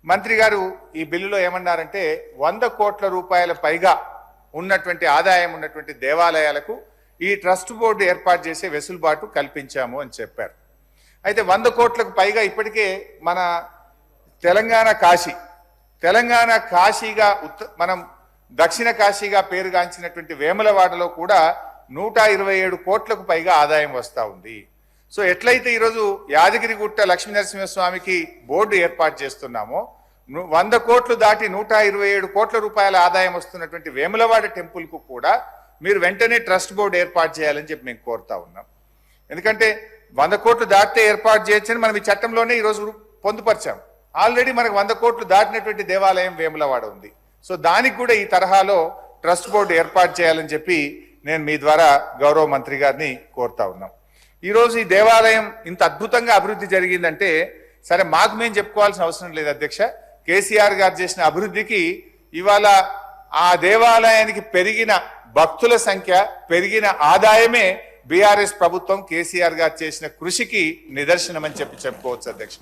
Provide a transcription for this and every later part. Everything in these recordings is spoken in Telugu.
మంత్రి గారు ఈ బిల్లులో ఏమన్నారంటే 100 కోట్ల రూపాయల పైగా ఉన్నటువంటి ఆదాయం ఉన్నటువంటి దేవాలయాలకు ఈ ట్రస్ట్ బోర్డు ఏర్పాటు చేసే వెసులుబాటు కల్పించాము అని చెప్పారు. అయితే 100 కోట్లకు పైగా ఇప్పటికే మన తెలంగాణ కాశీగా మనం దక్షిణ కాశీగా పేరుగాంచినటువంటి వేములవాడలో కూడా 127 కోట్లకు పైగా ఆదాయం వస్తూ ఉంది. సో ఎట్లయితే ఈరోజు యాదగిరిగుట్ట లక్ష్మీనరసింహస్వామికి బోర్డు ఏర్పాటు చేస్తున్నామో 100 కోట్లు దాటి 127 కోట్ల రూపాయల ఆదాయం వస్తున్నటువంటి వేములవాడ టెంపుల్కు కూడా మీరు వెంటనే ట్రస్ట్ బోర్డు ఏర్పాటు చేయాలని చెప్పి మేము కోరుతా ఉన్నాం. ఎందుకంటే 100 కోట్లు దాటితే ఏర్పాటు చేయొచ్చని మనం ఈ చట్టంలోనే ఈరోజు పొందుపరిచాం. ఆల్రెడీ మనకు 100 కోట్లు దాటినటువంటి దేవాలయం వేములవాడ ఉంది. సో దానికి కూడా ఈ తరహాలో ట్రస్ట్ బోర్డు ఏర్పాటు చేయాలని చెప్పి నేను మీ ద్వారా గౌరవ మంత్రి గారిని కోరుతా ఉన్నాం. ఈరోజు ఈ దేవాలయం ఇంత అద్భుతంగా అభివృద్ధి జరిగిందంటే సరే మాకు మేము చెప్పుకోవాల్సిన అవసరం లేదు అధ్యక్ష. కేసీఆర్ గారు చేసిన అభివృద్ధికి ఇవాళ ఆ దేవాలయానికి పెరిగిన భక్తుల సంఖ్య, పెరిగిన ఆదాయమే బీఆర్ఎస్ ప్రభుత్వం కేసీఆర్ గారు చేసిన కృషికి నిదర్శనం అని చెప్పుకోవచ్చు అధ్యక్ష.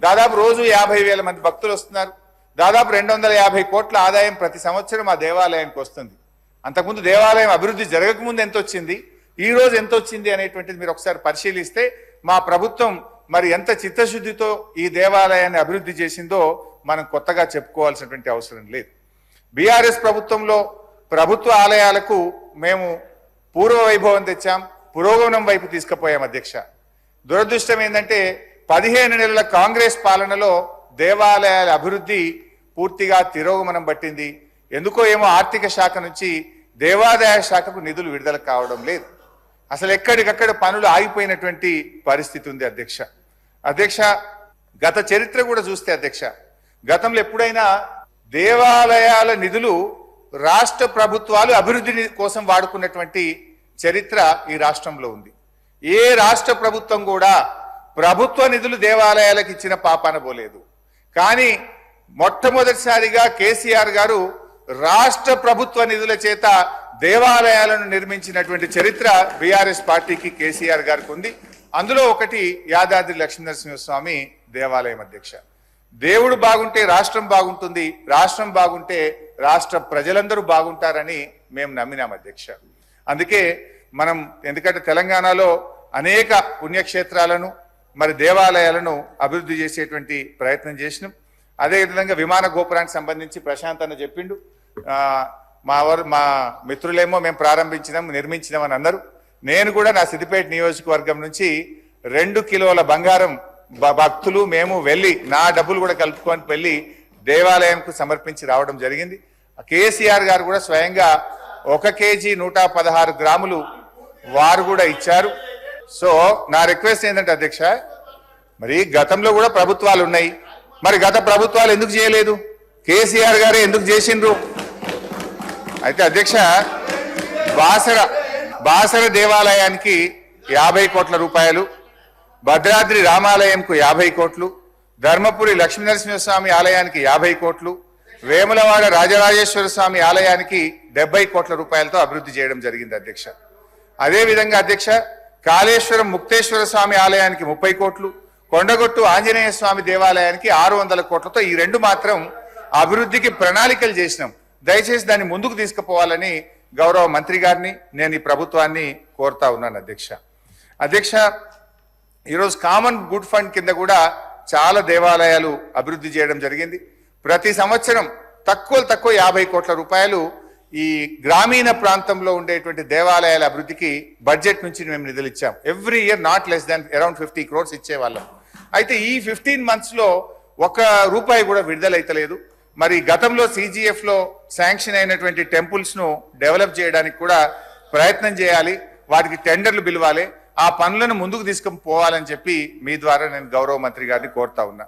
దాదాపు రోజు 50,000 మంది భక్తులు వస్తున్నారు. దాదాపు 250 కోట్ల ఆదాయం ప్రతి సంవత్సరం ఆ దేవాలయానికి వస్తుంది. అంతకుముందు దేవాలయం అభివృద్ధి జరగకముందు ఎంత వచ్చింది, ఈ రోజు ఎంత వచ్చింది అనేటువంటిది మీరు ఒకసారి పరిశీలిస్తే మా ప్రభుత్వం మరి ఎంత చిత్తశుద్ధితో ఈ దేవాలయాన్ని అభివృద్ధి చేసిందో మనం కొత్తగా చెప్పుకోవాల్సినటువంటి అవసరం లేదు. బీఆర్ఎస్ ప్రభుత్వంలో ప్రభుత్వ ఆలయాలకు మేము పూర్వ వైభవం తెచ్చాం, పురోగమనం వైపు తీసుకుపోయాం అధ్యక్ష. దురదృష్టం ఏంటంటే 15 నెలల కాంగ్రెస్ పాలనలో దేవాలయాల అభివృద్ధి పూర్తిగా తిరోగమనం పట్టింది. ఎందుకో ఏమో ఆర్థిక శాఖ నుంచి దేవాదాయ శాఖకు నిధులు విడుదల కావడం లేదు. అసలు ఎక్కడికక్కడ పనులు ఆగిపోయినటువంటి పరిస్థితి ఉంది అధ్యక్ష. గత చరిత్ర కూడా చూస్తే అధ్యక్ష, గతంలో ఎప్పుడైనా దేవాలయాల నిధులు రాష్ట్ర ప్రభుత్వాలు అభివృద్ధి కోసం వాడుకున్నటువంటి చరిత్ర ఈ రాష్ట్రంలో ఉంది. ఏ రాష్ట్ర ప్రభుత్వం కూడా ప్రభుత్వ నిధులు దేవాలయాలకు ఇచ్చిన పాపాన పోలేదు. కానీ మొట్టమొదటిసారిగా కేసీఆర్ గారు రాష్ట్ర ప్రభుత్వ నిధుల చేత దేవాలయాలను నిర్మించినటువంటి చరిత్ర బీఆర్ఎస్ పార్టీకి కేసీఆర్ గారికి ఉంది. అందులో ఒకటి యాదాద్రి లక్ష్మీనరసింహస్వామి దేవాలయం అధ్యక్ష. దేవుడు బాగుంటే రాష్ట్రం బాగుంటుంది, రాష్ట్రం బాగుంటే రాష్ట్ర ప్రజలందరూ బాగుంటారని మేము నమ్మినాం అధ్యక్ష. అందుకే మనం ఎందుకంటే తెలంగాణలో అనేక పుణ్యక్షేత్రాలను మరి దేవాలయాలను అభివృద్ధి చేసేటువంటి ప్రయత్నం చేసినాం. అదేవిధంగా విమాన గోపురానికి సంబంధించి ప్రశాంత్ అన్న చెప్పిండు, మా మిత్రులేమో మేము నిర్మించినాం అని అన్నారు. నేను కూడా నా సిద్దిపేట నియోజకవర్గం నుంచి 2 కిలోల బంగారం భక్తులు మేము వెళ్ళి నా డబ్బులు కూడా కలుపుకొని వెళ్ళి దేవాలయంకు సమర్పించి రావడం జరిగింది. కేసీఆర్ గారు కూడా స్వయంగా 1 కేజీ 116 గ్రాములు వారు కూడా ఇచ్చారు. సో నా రిక్వెస్ట్ ఏంటంటే అధ్యక్ష, మరి గతంలో కూడా ప్రభుత్వాలు ఉన్నాయి, మరి గత ప్రభుత్వాలు ఎందుకు చేయలేదు? కేసీఆర్ గారే ఎందుకు చేసిండ్రు? అయితే అధ్యక్ష, బాసర దేవాలయానికి 50 కోట్ల రూపాయలు, భద్రాద్రి రామాలయంకు 50 కోట్లు, ధర్మపురి లక్ష్మీనరసింహస్వామి ఆలయానికి 50 కోట్లు, వేములవాడ రాజరాజేశ్వర స్వామి ఆలయానికి 70 కోట్ల రూపాయలతో అభివృద్ధి చేయడం జరిగింది అధ్యక్ష. అదేవిధంగా అధ్యక్ష, కాళేశ్వరం ముక్తేశ్వర స్వామి ఆలయానికి 30 కోట్లు, కొండగొట్టు ఆంజనేయ స్వామి దేవాలయానికి 600 కోట్లతో ఈ 2 మాత్రం అభివృద్ధికి ప్రణాళికలు చేసినాం. దయచేసి దాన్ని ముందుకు తీసుకుపోవాలని గౌరవ మంత్రి గారిని నేను ఈ ప్రభుత్వాన్ని కోరుతా ఉన్నాను అధ్యక్ష. ఈరోజు కామన్ గుడ్ ఫండ్ కింద కూడా చాలా దేవాలయాలు అభివృద్ధి చేయడం జరిగింది. ప్రతి సంవత్సరం తక్కువ 50 కోట్ల రూపాయలు ఈ గ్రామీణ ప్రాంతంలో ఉండేటువంటి దేవాలయాల అభివృద్ధికి బడ్జెట్ నుంచి మేము నిధులు ఇచ్చాం. Every year not less than around 50 crores ఇచ్చేవాళ్ళం. అయితే ఈ 15 months లో 1 రూపాయి కూడా విడుదలైతలేదు. మరి గతంలో CGF లో శాంక్షన్ అయినటువంటి టెంపుల్స్ ను డెవలప్ చేయడానికి కూడా ప్రయత్నం చేయాలి, వాటికి టెండర్లు పిలవాలి, ఆ పనులను ముందుకు తీసుకుని పోవాలని చెప్పి మీ ద్వారా నేను గౌరవ మంత్రి గారిని కోరుతా ఉన్నా.